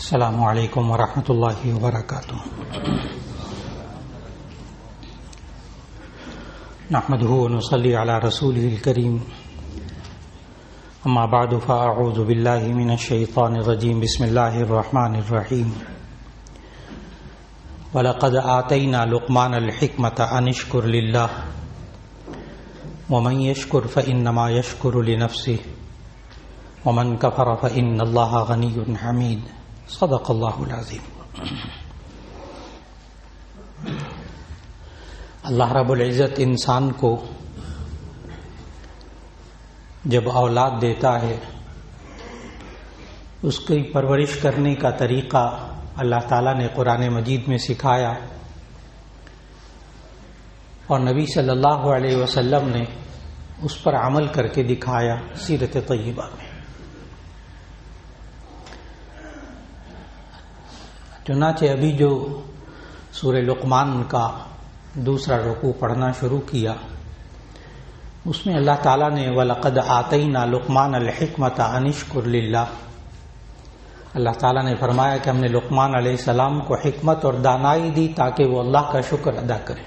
السلام علیکم ورحمۃ اللہ وبرکاتہ۔ نحمده ونصلی علی رسوله الکریم، اما بعد فاعوذ باللہ من الشیطان الرجیم، بسم اللہ الرحمن الرحیم۔ وَلَقَدْ آتَيْنَا لُقْمَانَ الْحِكْمَةَ أَنِ اشْكُرْ لِلَّهِ وَمَنْ يَشْكُرْ فَإِنَّمَا يَشْكُرُ لِنَفْسِهِ وَمَنْ كَفَرَ فَإِنَّ اللَّهَ غَنِيٌّ حَمِيدٌ۔ صدق اللہ العظیم۔ اللہ رب العزت انسان کو جب اولاد دیتا ہے، اس کی پرورش کرنے کا طریقہ اللہ تعالیٰ نے قرآن مجید میں سکھایا، اور نبی صلی اللہ علیہ وسلم نے اس پر عمل کر کے دکھایا سیرت طیبہ میں۔ چنانچہ ابھی جو سورہ لقمان کا دوسرا رکوع پڑھنا شروع کیا، اس میں اللہ تعالیٰ نے وَلَقَدْ آتَيْنَا لُقْمَانَ الْحِكْمَةَ أَنِ اشْكُرْ لِلَّهِ، اللہ تعالیٰ نے فرمایا کہ ہم نے لقمان علیہ السلام کو حکمت اور دانائی دی تاکہ وہ اللہ کا شکر ادا کرے،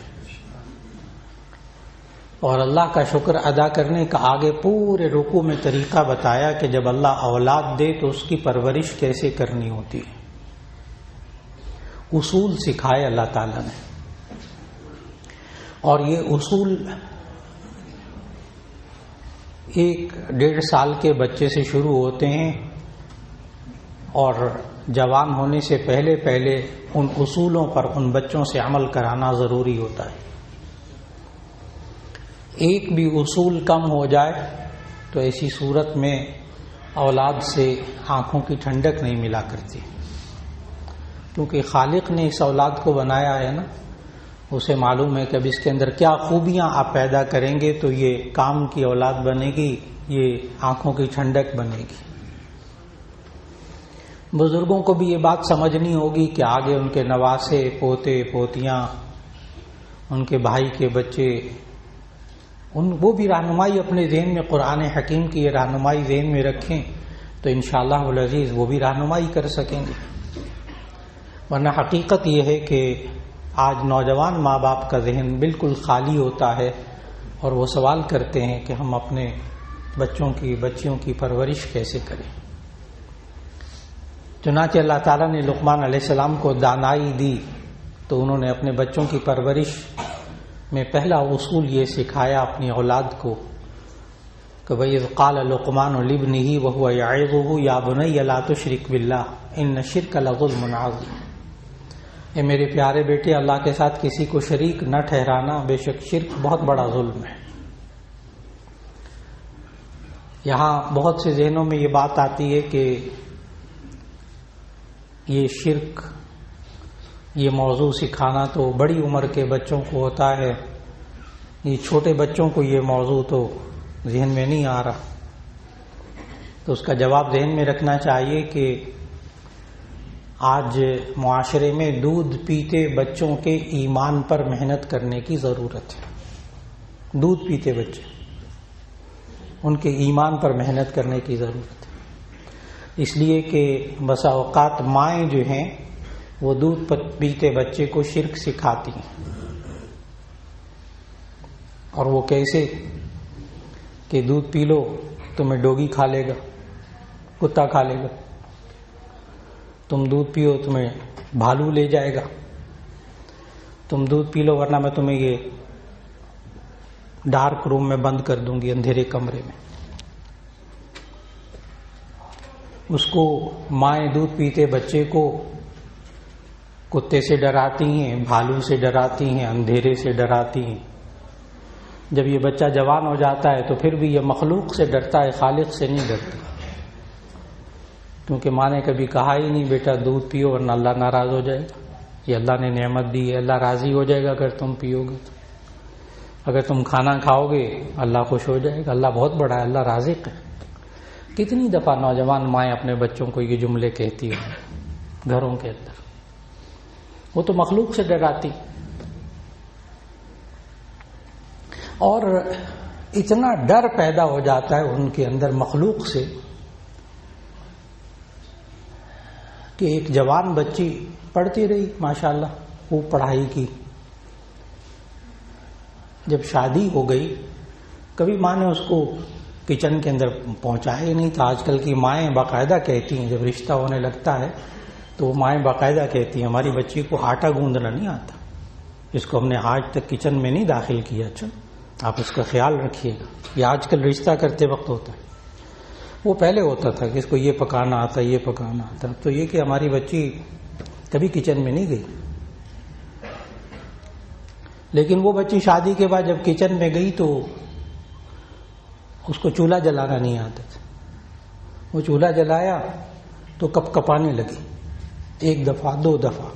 اور اللہ کا شکر ادا کرنے کا آگے پورے رکوع میں طریقہ بتایا کہ جب اللہ اولاد دے تو اس کی پرورش کیسے کرنی ہوتی ہے، اصول سکھائے اللہ تعالیٰ نے۔ اور یہ اصول 1-1.5 سال کے بچے سے شروع ہوتے ہیں، اور جوان ہونے سے پہلے ان اصولوں پر ان بچوں سے عمل کرانا ضروری ہوتا ہے۔ ایک بھی اصول کم ہو جائے تو ایسی صورت میں اولاد سے آنکھوں کی ٹھنڈک نہیں ملا کرتی، کیونکہ خالق نے اس اولاد کو بنایا ہے نا، اسے معلوم ہے کہ اب اس کے اندر کیا خوبیاں آپ پیدا کریں گے تو یہ کام کی اولاد بنے گی، یہ آنکھوں کی ٹھنڈک بنے گی۔ بزرگوں کو بھی یہ بات سمجھنی ہوگی کہ آگے ان کے نواسے، پوتے پوتیاں، ان کے بھائی کے بچے، وہ بھی رہنمائی اپنے ذہن میں، قرآن حکیم کی یہ رہنمائی ذہن میں رکھیں تو انشاءاللہ العزیز وہ بھی رہنمائی کر سکیں گے۔ ورنہ حقیقت یہ ہے کہ آج نوجوان ماں باپ کا ذہن بالکل خالی ہوتا ہے، اور وہ سوال کرتے ہیں کہ ہم اپنے بچیوں کی پرورش کیسے کریں۔ چنانچہ اللہ تعالیٰ نے لقمان علیہ السلام کو دانائی دی تو انہوں نے اپنے بچوں کی پرورش میں پہلا اصول یہ سکھایا اپنی اولاد کو کہ وَإِذْ قَالَ لُقْمَانُ لِابْنِهِ وَهُوَ يَعِظُهُ يَا بُنَيَّ لَا تُشْرِكْ بِاللَّهِ إِنَّ الشِّرْكَ لَظُلْمٌ عَظِيمٌ۔ اے میرے پیارے بیٹے، اللہ کے ساتھ کسی کو شریک نہ ٹھہرانا، بے شک شرک بہت بڑا ظلم ہے۔ یہاں بہت سے ذہنوں میں یہ بات آتی ہے کہ یہ شرک، یہ موضوع سکھانا تو بڑی عمر کے بچوں کو ہوتا ہے، یہ چھوٹے بچوں کو یہ موضوع تو ذہن میں نہیں آ رہا۔ تو اس کا جواب ذہن میں رکھنا چاہیے کہ آج معاشرے میں دودھ پیتے بچوں کے ایمان پر محنت کرنے کی ضرورت ہے۔ دودھ پیتے بچے، ان کے ایمان پر محنت کرنے کی ضرورت ہے، اس لیے کہ بسا اوقات مائیں جو ہیں وہ دودھ پیتے بچے کو شرک سکھاتی ہیں۔ اور وہ کیسے کہ دودھ پی لو تمہیں ڈوگی کھا لے گا، کتا کھا لے گا، تم دودھ پیو تمہیں بھالو لے جائے گا، تم دودھ پی لو ورنہ میں تمہیں یہ ڈارک روم میں بند کر دوں گی، اندھیرے کمرے میں۔ اس کو مائیں دودھ پیتے بچے کو کتے سے ڈراتی ہیں، بھالو سے ڈراتی ہیں، اندھیرے سے ڈراتی ہیں۔ جب یہ بچہ جوان ہو جاتا ہے تو پھر بھی یہ مخلوق سے ڈرتا ہے، خالق سے نہیں ڈرتا، کیونکہ ماں نے کبھی کہا ہی نہیں بیٹا دودھ پیو ورنہ اللہ ناراض ہو جائے گا، یہ اللہ نے نعمت دی ہے، اللہ راضی ہو جائے گا اگر تم پیو گے تو، اگر تم کھانا کھاؤ گے اللہ خوش ہو جائے گا، اللہ بہت بڑا ہے، اللہ رازق ہے۔ کتنی دفعہ نوجوان مائیں اپنے بچوں کو یہ جملے کہتی ہیں گھروں کے اندر، وہ تو مخلوق سے ڈراتی، اور اتنا ڈر پیدا ہو جاتا ہے ان کے اندر مخلوق سے کہ ایک جوان بچی پڑھتی رہی ماشاءاللہ، خوب پڑھائی کی، جب شادی ہو گئی کبھی ماں نے اس کو کچن کے اندر پہنچایا ہی نہیں تھا۔ آج کل کی مائیں باقاعدہ کہتی ہیں جب رشتہ ہونے لگتا ہے تو وہ مائیں باقاعدہ کہتی ہیں ہماری بچی کو آٹا گوندنا نہیں آتا، اس کو ہم نے آج تک کچن میں نہیں داخل کیا، اچھا آپ اس کا خیال رکھیے گا۔ یہ آج کل رشتہ کرتے وقت ہوتا ہے، وہ پہلے ہوتا تھا کہ اس کو یہ پکانا آتا، یہ پکانا آتا۔ تو یہ کہ ہماری بچی کبھی کچن میں نہیں گئی، لیکن وہ بچی شادی کے بعد جب کچن میں گئی تو اس کو چولہا جلانا نہیں آتا تھا۔ وہ چولہا جلایا تو کپ کپانے لگی، ایک دفعہ، دو دفعہ۔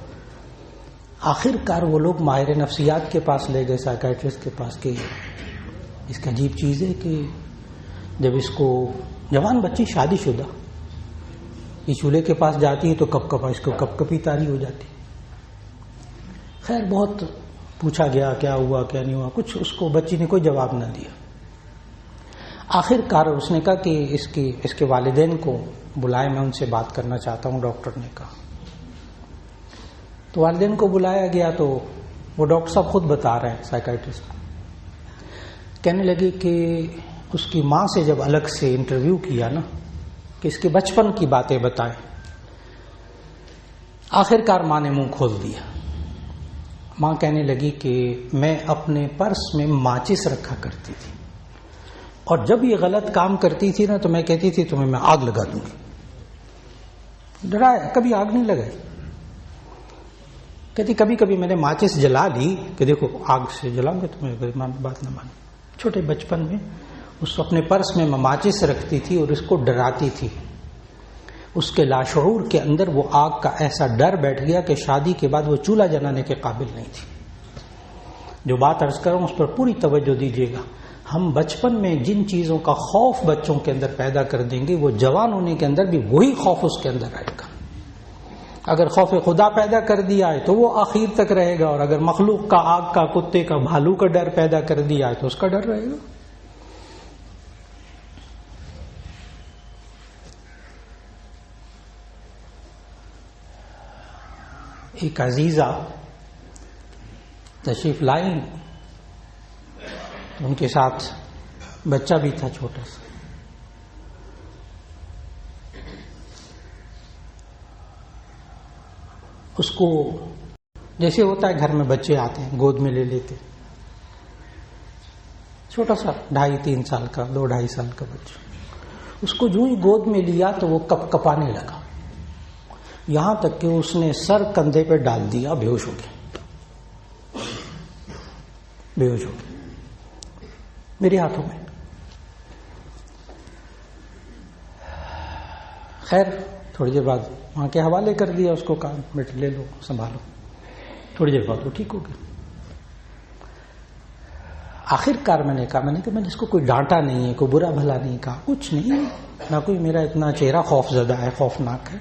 آخر کار وہ لوگ ماہر نفسیات کے پاس لے گئے، سائیکیٹرسٹ کے پاس، کہ اس کا عجیب چیز ہے کہ جب اس کو جوان بچی شادی شدہ یہ چولہے کے پاس جاتی ہے تو کپ کپا، اس کو کپ کپی تاری ہو جاتی۔ خیر بہت پوچھا گیا کیا ہوا کیا نہیں ہوا، کچھ اس کو بچی نے کوئی جواب نہ دیا۔ آخر کار اس نے کہا کہ اس کے والدین کو بلائے، میں ان سے بات کرنا چاہتا ہوں، ڈاکٹر نے کہا۔ تو والدین کو بلایا گیا تو وہ ڈاکٹر صاحب خود بتا رہے ہیں، سائیکیٹرسٹ کہنے لگے کہ اس کی ماں سے جب الگ سے انٹرویو کیا نا کہ اس کے بچپن کی باتیں بتائیں، آخر کار ماں نے منہ کھول دیا۔ ماں کہنے لگی کہ میں اپنے پرس میں ماچس رکھا کرتی تھی، اور جب یہ غلط کام کرتی تھی نا تو میں کہتی تھی تمہیں میں آگ لگا دوں گی۔ ڈرایا، کبھی آگ نہیں لگائی۔ کہتی کبھی کبھی میں نے ماچس جلا لی کہ دیکھو آگ سے جلاؤں گے تمہیں، اگر بات نہ مانی۔ چھوٹے بچپن میں اس اپنے پرس میں ماچس رکھتی تھی اور اس کو ڈراتی تھی۔ اس کے لاشعور کے اندر وہ آگ کا ایسا ڈر بیٹھ گیا کہ شادی کے بعد وہ چولہا جلانے کے قابل نہیں تھی۔ جو بات عرض کر رہا ہوں اس پر پوری توجہ دیجیے گا۔ ہم بچپن میں جن چیزوں کا خوف بچوں کے اندر پیدا کر دیں گے، وہ جوان ہونے کے اندر بھی وہی خوف اس کے اندر رہے گا۔ اگر خوف خدا پیدا کر دیا ہے تو وہ آخر تک رہے گا، اور اگر مخلوق کا، آگ کا، کتے کا، بھالو کا ڈر پیدا کر دیا ہے تو اس کا ڈر رہے گا۔ ایک عزیزہ تشریف لائیں، ان کے ساتھ بچہ بھی تھا چھوٹا سا۔ اس کو جیسے ہوتا ہے گھر میں بچے آتے ہیں گود میں لے لیتے، چھوٹا سا 2.5-3 سال کا، 2-2.5 سال کا بچہ، اس کو جو ہی گود میں لیا تو وہ کپ کپانے لگا، یہاں تک کہ اس نے سر کندھے پہ ڈال دیا، بے ہوش ہو گیا، بے ہوش ہو گیا میرے ہاتھوں میں۔ خیر تھوڑی دیر بعد وہاں کے حوالے کر دیا اس کو، کہا بیٹے لے لو سنبھالو، تھوڑی دیر بعد وہ ٹھیک ہو گیا۔ آخر کار میں نے اس کو کوئی ڈانٹا نہیں ہے، کوئی برا بھلا نہیں کہا، کچھ نہیں، نہ کوئی میرا اتنا چہرہ خوف زدہ ہے، خوفناک ہے،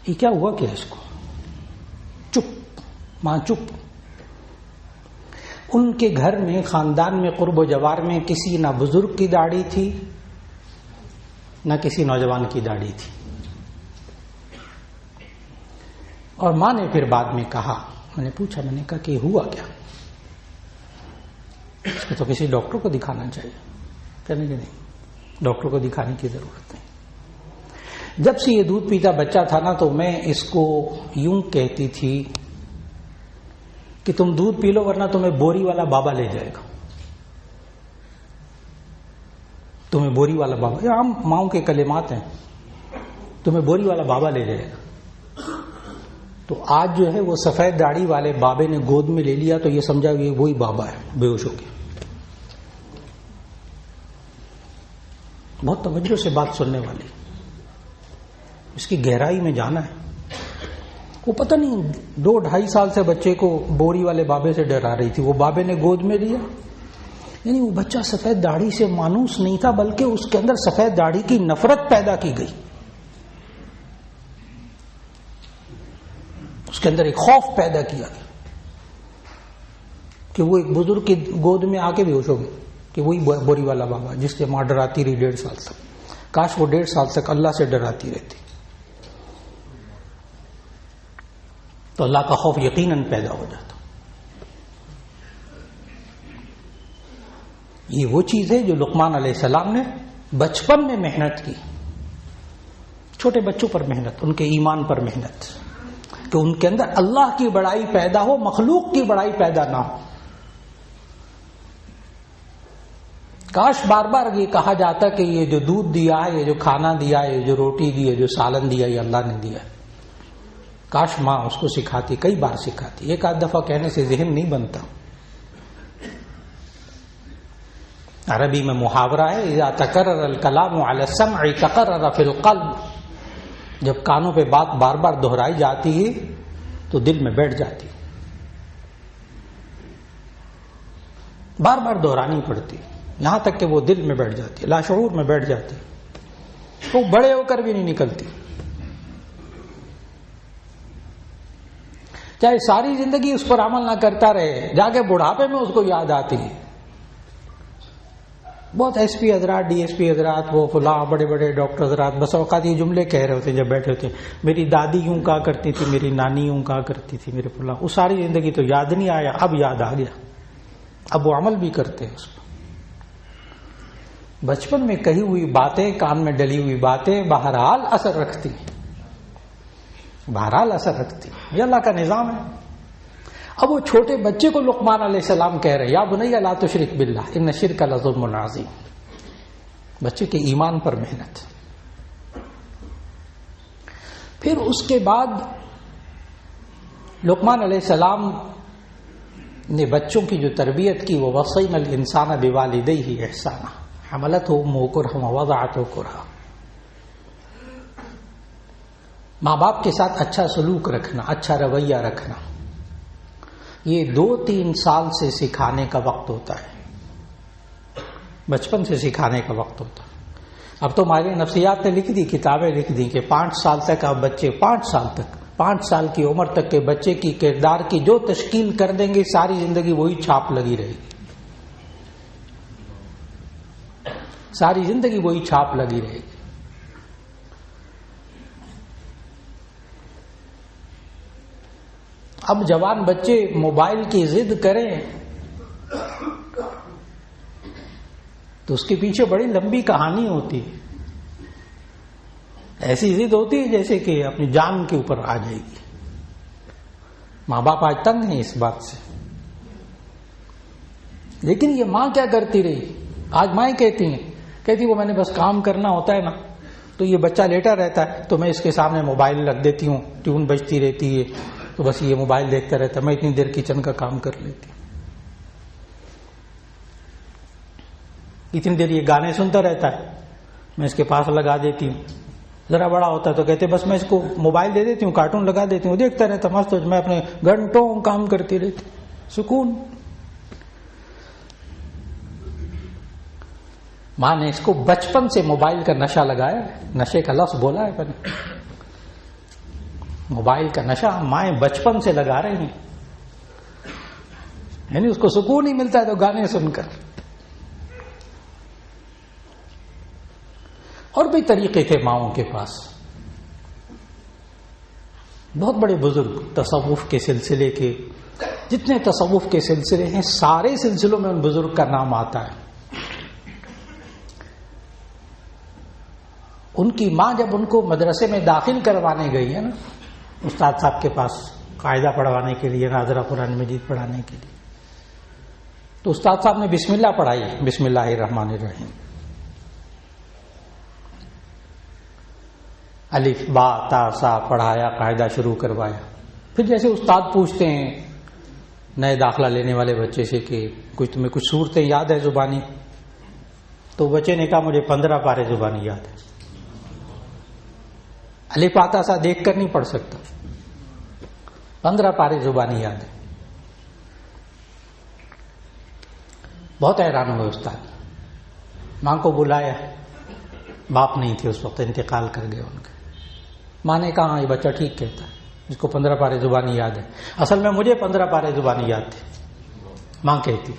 یہ کیا ہوا کیا اس کو؟ چپ، ماں چپ۔ ان کے گھر میں، خاندان میں، قرب و جوار میں کسی نہ بزرگ کی داڑھی تھی نہ کسی نوجوان کی داڑھی تھی۔ اور ماں نے پھر بعد میں کہا، میں نے پوچھا، میں نے کہا کہ ہوا کیا؟ اس کو تو کسی ڈاکٹر کو دکھانا چاہیے۔ کہنے کہ نہیں، ڈاکٹر کو دکھانے کی ضرورت نہیں۔ جب سے یہ دودھ پیتا بچہ تھا نا تو میں اس کو یوں کہتی تھی کہ تم دودھ پی لو ورنہ تمہیں بوری والا بابا لے جائے گا، تمہیں بوری والا بابا، یہ عام ماؤں کے کلمات ہیں، تمہیں بوری والا بابا لے جائے گا۔ تو آج جو ہے وہ سفید داڑھی والے بابے نے گود میں لے لیا تو یہ سمجھا کہ وہی بابا ہے، بے ہوش ہو گیا۔ بہت توجہ سے بات سننے والی، اس کی گہرائی میں جانا ہے۔ وہ پتہ نہیں 2-2.5 سال سے بچے کو بوری والے بابے سے ڈرا رہی تھی، وہ بابے نے گود میں لیا، یعنی وہ بچہ سفید داڑھی سے مانوس نہیں تھا بلکہ اس کے اندر سفید داڑھی کی نفرت پیدا کی گئی، اس کے اندر ایک خوف پیدا کیا گیا کہ وہ ایک بزرگ کی گود میں آ کے بھی ہوش ہو گئے کہ وہی بوری والا بابا جس سے ماں ڈراتی رہی 1.5 سال تک۔ کاش وہ 1.5 سال تک اللہ سے ڈراتی رہتی۔ تو اللہ کا خوف یقیناً پیدا ہو جاتا. یہ وہ چیز ہے جو لقمان علیہ السلام نے بچپن میں محنت کی. چھوٹے بچوں پر محنت، ان کے ایمان پر محنت، کہ ان کے اندر اللہ کی بڑائی پیدا ہو، مخلوق کی بڑائی پیدا نہ ہو. کاش بار بار یہ کہا جاتا کہ یہ جو دودھ دیا ہے، یہ جو کھانا دیا ہے، یہ جو روٹی دی ہے، جو سالن دیا، یہ اللہ نے دیا ہے. کاش ماں اس کو سکھاتی، کئی بار سکھاتی. ایک آدھ دفعہ کہنے سے ذہن نہیں بنتا. عربی میں محاورہ ہے اذا تکرر الکلام علی السمع تقرر فی القلب. جب کانوں پہ بات بار بار دہرائی جاتی ہے تو دل میں بیٹھ جاتی، بار بار دہرانی پڑتی، یہاں تک کہ وہ دل میں بیٹھ جاتی، لاشعور میں بیٹھ جاتی، وہ بڑے ہو کر بھی نہیں نکلتی. چاہے ساری زندگی اس پر عمل نہ کرتا رہے، جا کے بڑھاپے میں اس کو یاد آتی ہے. بہت ایس پی حضرات، ڈی ایس پی حضرات، وہ فلاں بڑے بڑے ڈاکٹر حضرات بس اوقات یہ جملے کہہ رہے ہوتے جب بیٹھے ہوتے، میری دادی یوں کہا کرتی تھی، میری نانی یوں کہا کرتی تھی، میرے فلاں. وہ ساری زندگی تو یاد نہیں آیا، اب یاد آ گیا، اب وہ عمل بھی کرتے ہیں اس پر. بچپن میں کہی ہوئی باتیں، کان میں ڈلی ہوئی باتیں بہرحال اثر رکھتی ہیں، بہرحال اثر رکھتی. یہ اللہ کا نظام ہے. اب وہ چھوٹے بچے کو لقمان علیہ السلام کہہ رہے یا بنی لا تشرک باللہ ان الشرک لظلم عظیم. بچے کے ایمان پر محنت. پھر اس کے بعد لقمان علیہ السلام نے بچوں کی جو تربیت کی، وہ وصینا الانسان بوالدیہ احسانا حملتہ امہ کرہا ووضعتہ کرہا. ماں باپ کے ساتھ اچھا سلوک رکھنا، اچھا رویہ رکھنا، یہ 2-3 سال سے سکھانے کا وقت ہوتا ہے، بچپن سے سکھانے کا وقت ہوتا ہے. اب تو ہماری نفسیات نے لکھ دی، کتابیں لکھ دی کہ 5 سال تک آپ بچے، 5 سال کی عمر تک کے بچے کی کردار کی جو تشکیل کر دیں گے، ساری زندگی وہی چھاپ لگی رہے گی، ساری زندگی وہی چھاپ لگی رہے گی. اب جوان بچے موبائل کی ضد کریں تو اس کے پیچھے بڑی لمبی کہانی ہوتی ہے. ایسی ضد ہوتی ہے جیسے کہ اپنی جان کے اوپر آ جائے گی. ماں باپ آج تنگ ہیں اس بات سے، لیکن یہ ماں کیا کرتی رہی؟ آج مائیں کہتی وہ میں نے بس کام کرنا ہوتا ہے نا، تو یہ بچہ لیٹا رہتا ہے تو میں اس کے سامنے موبائل رکھ دیتی ہوں، ٹیون بجتی رہتی ہے تو بس یہ موبائل دیکھتا رہتا ہے، میں اتنی دیر کچن کا کام کر لیتی ہوں، اتنی دیر یہ گانے سنتا رہتا ہے، میں اس کے پاس لگا دیتی ہوں. ذرا بڑا ہوتا ہے تو کہتے بس میں اس کو موبائل دے دیتی ہوں، کارٹون لگا دیتی ہوں، دیکھتا رہتا مست، میں اپنے گھنٹوں کام کرتی رہتی، سکون. ماں نے اس کو بچپن سے موبائل کا نشہ لگایا. نشے کا لفظ بولا ہے میں نے، موبائل کا نشہ مائیں بچپن سے لگا رہے ہیں، یعنی اس کو سکون ہی ملتا ہے تو گانے سن کر. اور بھی طریقے تھے ماؤں کے پاس. بہت بڑے بزرگ تصوف کے سلسلے کے، جتنے تصوف کے سلسلے ہیں سارے سلسلوں میں ان بزرگ کا نام آتا ہے. ان کی ماں جب ان کو مدرسے میں داخل کروانے گئی ہے نا، استاد صاحب کے پاس قاعدہ پڑھوانے کے لیے، ناظرہ قرآن مجید پڑھانے کے لیے، تو استاد صاحب نے بسم اللہ پڑھائی، بسم اللہ الرحمن الرحیم، الف با تا سا پڑھایا، قاعدہ شروع کروایا. پھر جیسے استاد پوچھتے ہیں نئے داخلہ لینے والے بچے سے کہ تمہیں کچھ صورتیں یاد ہے زبانی؟ تو بچے نے کہا مجھے 15 پارے زبانی یاد ہے. الف آتا سا دیکھ کر نہیں پڑھ سکتا، 15 پارے زبانی یاد ہے. بہت حیران ہوئے استاد. ماں کو بلایا، باپ نہیں تھے اس وقت، انتقال کر گئے ان کے. ماں نے کہا یہ بچہ ٹھیک کہتا ہے، اس کو 15 پارے زبانی یاد ہے. اصل میں مجھے 15 پارے زبانی یاد تھے. ماں کہتی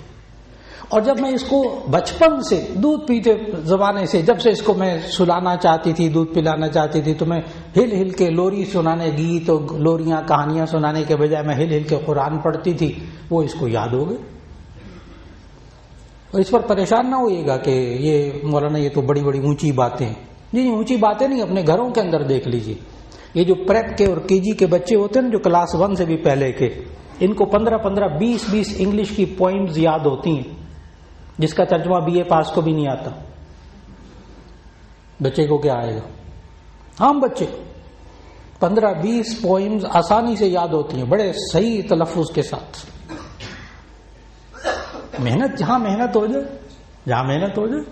اور جب میں اس کو بچپن سے دودھ پیتے زمانے سے جب سے اس کو میں سلانا چاہتی تھی، دودھ پلانا چاہتی تھی، تو میں ہل ہل کے لوری سنانے، گیت اور لوریاں کہانیاں سنانے کے بجائے میں ہل ہل کے قرآن پڑھتی تھی، وہ اس کو یاد ہو گئے. اور اس پر پریشان نہ ہوئیے گا کہ یہ مولانا یہ تو بڑی بڑی اونچی باتیں. جی اونچی باتیں نہیں، اپنے گھروں کے اندر دیکھ لیجیے. یہ جو پریپ کے اور کے جی کے بچے ہوتے ہیں نا، جو کلاس 1 سے بھی پہلے کے، ان کو 15 20 انگلش کی پوئمز یاد ہوتی ہیں، جس کا ترجمہ BA پاس کو بھی نہیں آتا. بچے کو کیا آئے گا؟ عام بچے 15-20 پوئمز آسانی سے یاد ہوتی ہیں، بڑے صحیح تلفظ کے ساتھ. محنت جہاں محنت ہو جائے، جہاں محنت ہو جائے،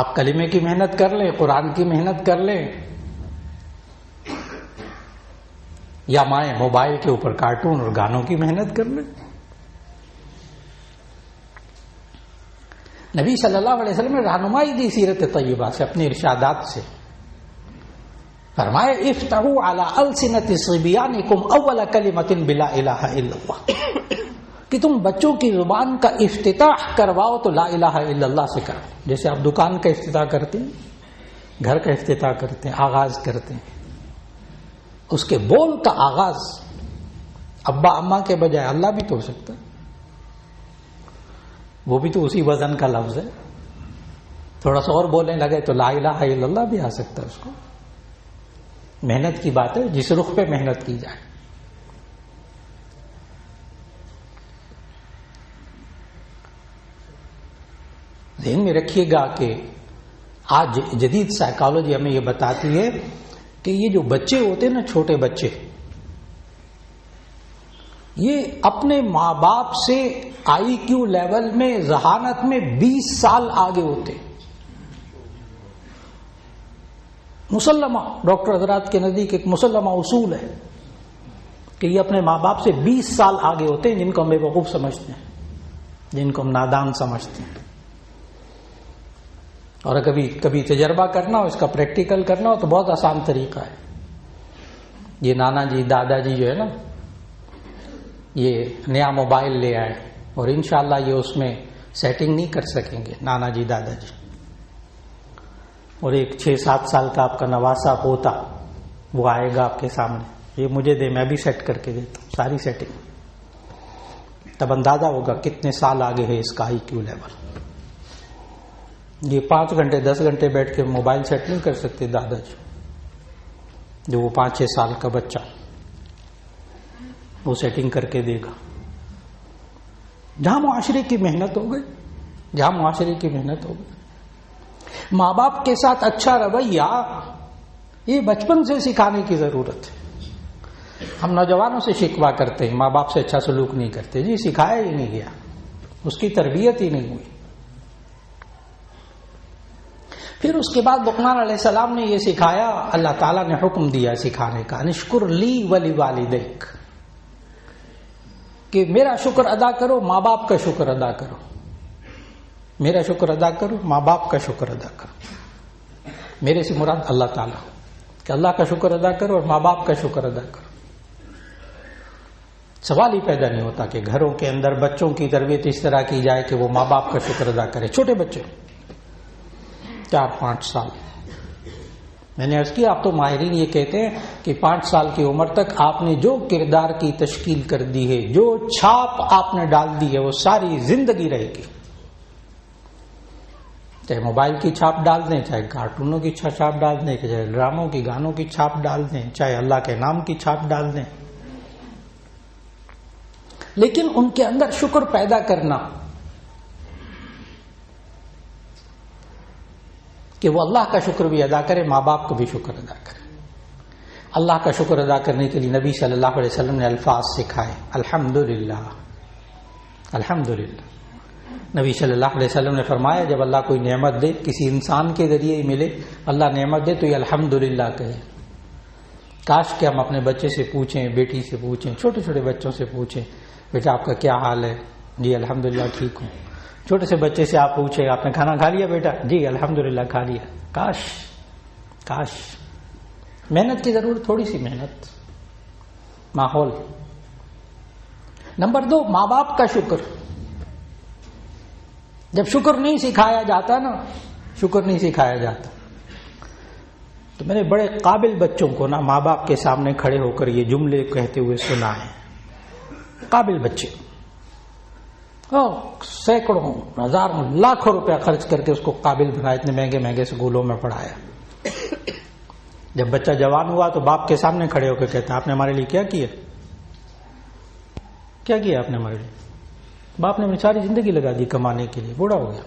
آپ کلمے کی محنت کر لیں، قرآن کی محنت کر لیں، یا مائیں موبائل کے اوپر کارٹون اور گانوں کی محنت کر لیں. نبی صلی اللہ علیہ وسلم نے رہنمائی دی سیرت طیبہ سے، اپنے ارشادات سے. فرمائے افتحوا علی السنۃ صبیانکم اول کلمۃ بلا الہ الا اللہ، کہ تم بچوں کی زبان کا افتتاح کرواؤ تو لا الہ الا اللہ سے کرو. جیسے آپ دکان کا افتتاح کرتے ہیں، گھر کا افتتاح کرتے ہیں، آغاز کرتے ہیں، اس کے بول کا آغاز ابا اماں کے بجائے اللہ بھی تو ہو سکتا ہے، وہ بھی تو اسی وزن کا لفظ ہے. تھوڑا سا اور بولنے لگے تو لا الہ الا اللہ بھی آ سکتا ہے. اس کو محنت کی بات ہے، جس رخ پہ محنت کی جائے. ذہن میں رکھیے گا کہ آج جدید سائیکالوجی ہمیں یہ بتاتی ہے کہ یہ جو بچے ہوتے ہیں نا، چھوٹے بچے، یہ اپنے ماں باپ سے IQ لیول میں، ذہانت میں 20 سال آگے ہوتے. مسلمہ ڈاکٹر حضرات کے نزدیک ایک مسلمہ اصول ہے کہ یہ اپنے ماں باپ سے 20 سال آگے ہوتے ہیں، جن کو ہم بے وقوف سمجھتے ہیں، جن کو ہم نادان سمجھتے ہیں. اور کبھی تجربہ کرنا ہو، اس کا پریکٹیکل کرنا ہو تو بہت آسان طریقہ ہے. یہ نانا جی دادا جی جو ہے نا، یہ نیا موبائل لے آئے اور انشاءاللہ یہ اس میں سیٹنگ نہیں کر سکیں گے نانا جی دادا جی. اور ایک 6-7 سال کا آپ کا نواسا پوتا وہ آئے گا آپ کے سامنے، یہ مجھے دے، میں بھی سیٹ کر کے دیتا ہوں ساری سیٹنگ. تب اندازہ ہوگا کتنے سال آگے ہے اس کا IQ لیول. یہ 5 گھنٹے 10 گھنٹے بیٹھ کے موبائل سیٹ نہیں کر سکتے دادا جی، جو وہ 5-6 سال کا بچہ وہ سیٹنگ کر کے دے گا. جہاں معاشرے کی محنت ہو گئی، جہاں معاشرے کی محنت ہو گئی. ماں باپ کے ساتھ اچھا رویہ یہ بچپن سے سکھانے کی ضرورت ہے. ہم نوجوانوں سے شکوہ کرتے ہیں ماں باپ سے اچھا سلوک نہیں کرتے. جی سکھایا ہی نہیں گیا، اس کی تربیت ہی نہیں ہوئی. پھر اس کے بعد لقمان علیہ السلام نے یہ سکھایا، اللہ تعالیٰ نے حکم دیا سکھانے کا، انشکر لی ولی والدیک، کہ میرا شکر ادا کرو، ماں باپ کا شکر ادا کرو. میرا شکر ادا کرو، ماں باپ کا شکر ادا کرو. میرے سے مراد اللہ تعالیٰ، کہ اللہ کا شکر ادا کرو اور ماں باپ کا شکر ادا کرو. سوال ہی پیدا نہیں ہوتا کہ گھروں کے اندر بچوں کی تربیت اس طرح کی جائے کہ وہ ماں باپ کا شکر ادا کرے. چھوٹے بچے 4-5 سال، میں نے عرض کیا، آپ تو ماہرین یہ کہتے ہیں کہ 5 سال کی عمر تک آپ نے جو کردار کی تشکیل کر دی ہے، جو چھاپ آپ نے ڈال دی ہے، وہ ساری زندگی رہے گی. چاہے موبائل کی چھاپ ڈال دیں، چاہے کارٹونوں کی چھاپ ڈال دیں، چاہے ڈراموں کی گانوں کی چھاپ ڈال دیں، چاہے اللہ کے نام کی چھاپ ڈال دیں، لیکن ان کے اندر شکر پیدا کرنا کہ وہ اللہ کا شکر بھی ادا کرے، ماں باپ کو بھی شکر ادا کرے. اللہ کا شکر ادا کرنے کے لیے نبی صلی اللہ علیہ وسلم نے الفاظ سکھائے، الحمدللہ الحمدللہ. نبی صلی اللہ علیہ وسلم نے فرمایا جب اللہ کوئی نعمت دے، کسی انسان کے ذریعے ہی ملے، اللہ نعمت دے تو یہ الحمدللہ کہے. کاش کہ ہم اپنے بچے سے پوچھیں، بیٹی سے پوچھیں، چھوٹے چھوٹے بچوں سے پوچھیں، بیٹا آپ کا کیا حال ہے؟ جی الحمدللہ ٹھیک ہوں. چھوٹے سے بچے سے آپ پوچھیں، آپ نے کھانا کھا لیا بیٹا؟ جی الحمدللہ کھا لیا. کاش محنت کی ضرورت، تھوڑی سی محنت، ماحول. نمبر 2، ماں باپ کا شکر. جب شکر نہیں سکھایا جاتا نا، شکر نہیں سکھایا جاتا، تو میں نے بڑے قابل بچوں کو نا ماں باپ کے سامنے کھڑے ہو کر یہ جملے کہتے ہوئے سنا ہے. قابل بچے سینکڑوں ہزاروں لاکھوں روپیہ خرچ کر کے اس کو قابل بنایا، اتنے مہنگے مہنگے اسکولوں میں پڑھایا. جب بچہ جوان ہوا تو باپ کے سامنے کھڑے ہو کے کہتا آپ نے ہمارے لیے کیا کیا، کیا کیا آپ نے ہمارے لیے. باپ نے اپنی ساری زندگی لگا دی کمانے کے لیے، بوڑھا ہو گیا،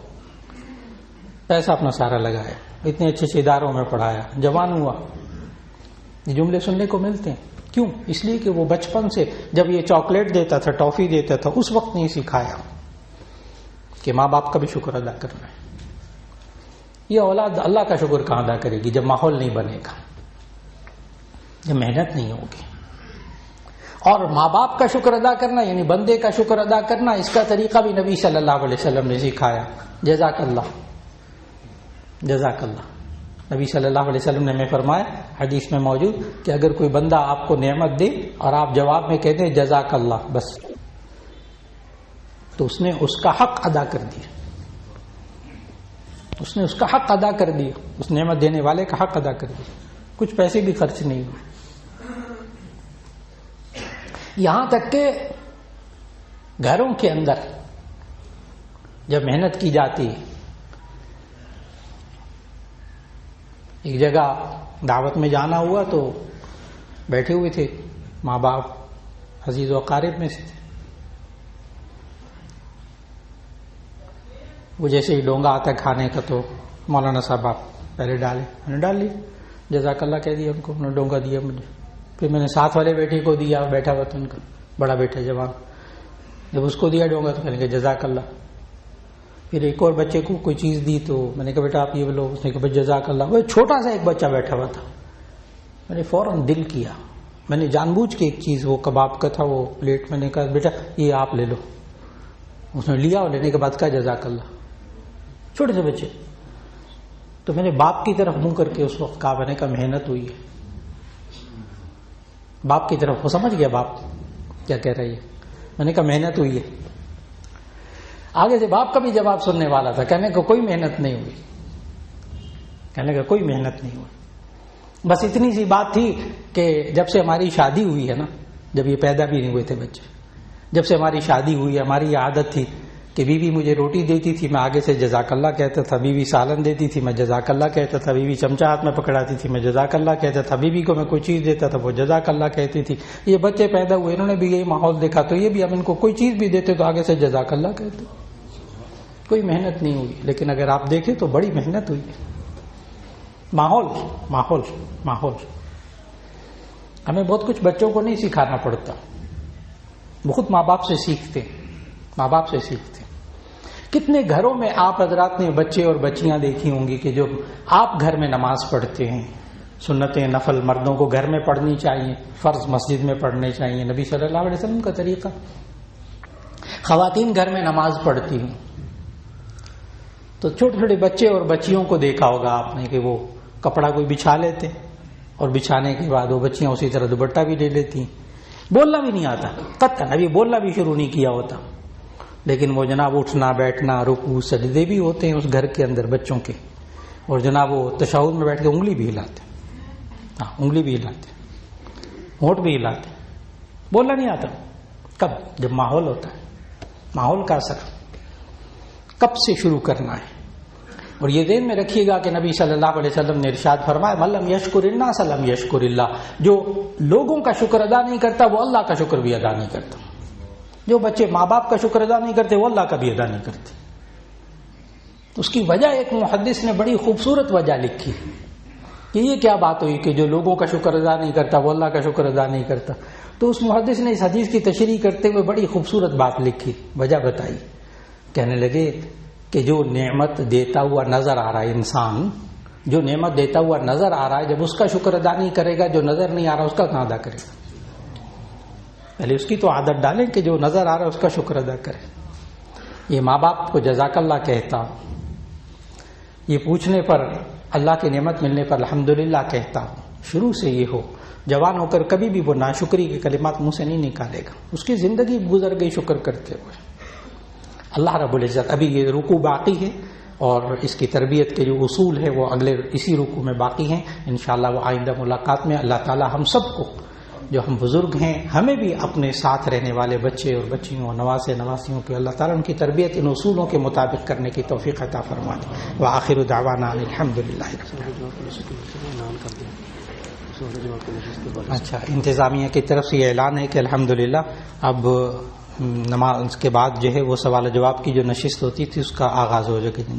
پیسہ اپنا سارا لگایا، اتنے اچھے اچھے اداروں میں پڑھایا، جوان ہوا. یہ جملے سننے کو ملتے ہیں. کیوں؟ اس لیے کہ وہ بچپن سے جب یہ چاکلیٹ دیتا تھا، ٹافی دیتا تھا، اس وقت نہیں سکھایا کہ ماں باپ کا بھی شکر ادا کرنا ہے. یہ اولاد اللہ کا شکر کہاں ادا کرے گی جب ماحول نہیں بنے گا، جب محنت نہیں ہوگی. اور ماں باپ کا شکر ادا کرنا یعنی بندے کا شکر ادا کرنا، اس کا طریقہ بھی نبی صلی اللہ علیہ وسلم نے سکھایا. جزاک اللہ، جزاک اللہ. نبی صلی اللہ علیہ وسلم نے ہمیں فرمایا، حدیث میں موجود، کہ اگر کوئی بندہ آپ کو نعمت دے اور آپ جواب میں کہتے ہیں جزاک اللہ بس، تو اس نے اس کا حق ادا کر دیا، اس نے اس کا حق ادا کر دیا، اس نعمت دینے والے کا حق ادا کر دیا. کچھ پیسے بھی خرچ نہیں ہوئے. یہاں تک کہ گھروں کے اندر جب محنت کی جاتی ہے، ایک جگہ دعوت میں جانا ہوا تو بیٹھے ہوئے تھے ماں باپ، عزیز و اقارب میں سے تھے. وہ جیسے ہی ڈونگا آتا ہے کھانے کا تو مولانا صاحب آپ پہلے ڈالے، میں نے ڈال لی، جزاک اللہ کہہ دیا ان کو، انہوں نے ڈونگا دیا مجھے. پھر میں نے ساتھ والے بیٹے کو دیا، بیٹھا ہوا تھا ان کا بڑا بیٹا جوان، جب اس کو دیا ڈونگا تو کہنے کہ جزاک اللہ. پھر ایک اور بچے کو کوئی چیز دی تو میں نے کہا بیٹا آپ یہ بولو، اس نے کہا جزاک اللہ. وہ چھوٹا سا ایک بچہ بیٹھا ہوا تھا، میں نے فوراً دل کیا، میں نے جان بوجھ کے ایک چیز، وہ کباب کا تھا وہ پلیٹ، میں نے کہا بیٹا یہ آپ لے لو. اس نے لیا اور لینے کے بعد کہا جزاک اللہ. چھوٹے سے بچے. تو میں نے باپ کی طرف منہ کر کے اس وقت کہا، میں نے کہا محنت ہوئی ہے. باپ کی طرف وہ سمجھ گیا باپ کیا کہہ رہی ہے. میں نے کہا محنت ہوئی ہے. آگے سے باپ کا بھی جواب سننے والا تھا، کہنے کو کوئی محنت نہیں ہوئی، کہنے کا کوئی محنت نہیں ہوئی. بس اتنی سی بات تھی کہ جب سے ہماری شادی ہوئی ہے نا، جب یہ پیدا بھی نہیں ہوئے تھے بچے، جب سے ہماری شادی ہوئی ہے، ہماری یہ عادت تھی کہ بیوی مجھے روٹی دیتی تھی، میں آگے سے جزاک اللہ کہتا تھا. بیوی سالن دیتی تھی، میں جزاک اللہ کہتا تھا. بیوی چمچہ ہاتھ میں پکڑاتی تھی، میں جزاک اللہ کہتا تھا. بیوی کو میں کوئی چیز دیتا تھا، وہ جزاک اللہ کہتی تھی. یہ بچے پیدا ہوئے، انہوں نے بھی یہی ماحول دیکھا، تو یہ بھی ہم ان کو کوئی چیز بھی دیتے تو آگے سے جزاک اللہ کہتے. کوئی محنت نہیں ہوئی. لیکن اگر آپ دیکھیں تو بڑی محنت ہوئی. ماحول ماحول ماحول. ہمیں بہت کچھ بچوں کو نہیں سکھانا پڑتا، بہت ماں باپ سے سیکھتے، ماں باپ سے سیکھتے. کتنے گھروں میں آپ حضرات نے بچے اور بچیاں دیکھی ہوں گی کہ جو آپ گھر میں نماز پڑھتے ہیں، سنتیں نفل مردوں کو گھر میں پڑھنی چاہیے، فرض مسجد میں پڑھنے چاہیے، نبی صلی اللہ علیہ وسلم کا طریقہ. خواتین گھر میں نماز پڑھتی ہوں تو چھوٹے چھوٹے بچے اور بچیوں کو دیکھا ہوگا آپ نے کہ وہ کپڑا کوئی بچھا لیتے اور بچھانے کے بعد وہ بچیاں اسی طرح دوپٹہ بھی لے لیتی. بولنا بھی نہیں آتا، قطعاً ابھی بولنا بھی شروع نہیں کیا ہوتا، لیکن وہ جناب اٹھنا بیٹھنا رکوع سجدے بھی ہوتے ہیں اس گھر کے اندر بچوں کے. اور جناب وہ تشہد میں بیٹھ کے انگلی بھی ہلاتے، ہاں انگلی بھی ہلاتے، ہونٹ بھی ہلاتے. بولنا نہیں آتا. کب؟ جب ماحول ہوتا ہے. ماحول کا اثر کب سے شروع کرنا ہے. اور یہ ذہن میں رکھیے گا کہ نبی صلی اللہ علیہ وسلم نے ارشاد فرمایا من لم یشکر الناس لم یشکر اللہ. جو لوگوں کا شکر ادا نہیں کرتا وہ اللہ کا شکر بھی ادا نہیں کرتا. جو بچے ماں باپ کا شکر ادا نہیں کرتے وہ اللہ کا بھی ادا نہیں کرتے. اس کی وجہ ایک محدث نے بڑی خوبصورت وجہ لکھی کہ یہ کیا بات ہوئی کہ جو لوگوں کا شکر ادا نہیں کرتا وہ اللہ کا شکر ادا نہیں کرتا. تو اس محدث نے اس حدیث کی تشریح کرتے ہوئے بڑی خوبصورت بات لکھی، وجہ بتائی. کہنے لگے کہ جو نعمت دیتا ہوا نظر آ رہا ہے انسان، جو نعمت دیتا ہوا نظر آ رہا ہے، جب اس کا شکر ادا نہیں کرے گا، جو نظر نہیں آ رہا اس کا کہاں ادا کرے گا؟ پہلے اس کی تو عادت ڈالیں کہ جو نظر آ رہا ہے اس کا شکر ادا کرے. یہ ماں باپ کو جزاک اللہ کہتا، یہ پوچھنے پر اللہ کی نعمت ملنے پر الحمدللہ کہتا، شروع سے یہ ہو. جوان ہو کر کبھی بھی وہ ناشکری کے کلمات منہ سے نہیں نکالے گا. اس کی زندگی گزر گئی شکر کرتے ہوئے. اللہ رب العزت ابھی یہ رکوع باقی ہے اور اس کی تربیت کے جو اصول ہے وہ اگلے اسی رکوع میں باقی ہیں انشاءاللہ. وہ آئندہ ملاقات میں اللہ تعالی ہم سب کو جو ہم بزرگ ہیں ہمیں بھی اپنے ساتھ رہنے والے بچے اور بچیوں اور نواسے نواسیوں کے اللہ تعالیٰ ان کی تربیت ان اصولوں کے مطابق کرنے کی توفیق عطا فرمائے. وآخر دعوانا الحمدللہ. اچھا انتظامیہ کی طرف سے یہ اعلان ہے کہ الحمدللہ اب نماز کے بعد جو ہے وہ سوال و جواب کی جو نشست ہوتی تھی اس کا آغاز ہو جائے گا.